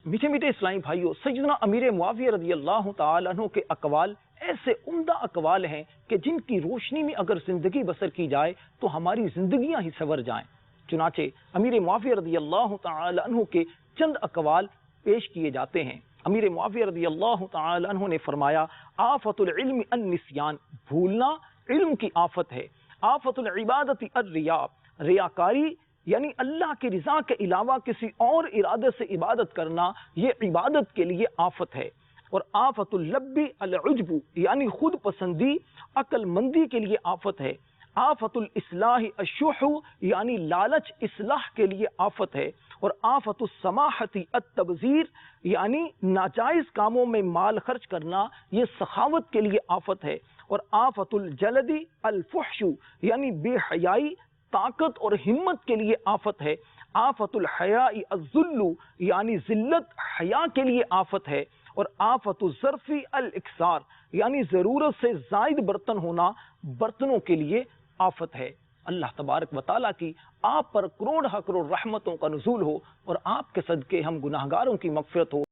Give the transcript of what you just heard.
میٹھے میٹھے اسلامی بھائیوں، سیدنا امیر معاویہ رضی اللہ تعالیٰ عنہ کے اقوال ایسے عمدہ اقوال ہیں کہ جن کی روشنی میں اگر زندگی بسر کی جائے تو ہماری زندگیاں ہی سنور جائیں۔ چنانچہ امیر معاویہ رضی اللہ تعالیٰ عنہ کے چند اقوال پیش کیے جاتے ہیں۔ امیر معاویہ رضی اللہ تعالیٰ عنہ نے فرمایا، آفت العلم النسیان، بھولنا علم کی آفت ہے۔ آفت العبادت الریا، ریاکاری یعنی اللہ کی رضا کے علاوہ کسی اور ارادے سے عبادت کرنا، یہ عبادت کے لیے آفت ہے۔ اور آفت اللب العجب، یعنی خود پسندی عقل مندی کے لیے آفت ہے۔ آفت الاصلاح الشح، یعنی لالچ اصلاح کے لیے آفت ہے۔ اور آفت السماحت التبذیر، یعنی ناجائز کاموں میں مال خرچ کرنا، یہ سخاوت کے لیے آفت ہے۔ اور آفت الجلد الفحش، یعنی بے حیائی طاقت اور ہمت کے لیے آفت ہے۔ آفت الحیاء الذل، یعنی ذلت حیا کے لیے آفت ہے۔ اور آفت الظرف الاکثار، یعنی ضرورت سے زائد برتن ہونا برتنوں کے لیے آفت ہے۔ اللہ تبارک و تعالیٰ کی آپ پر کروڑ کروڑ رحمتوں کا نزول ہو اور آپ کے صدقے ہم گناہگاروں کی مغفرت ہو۔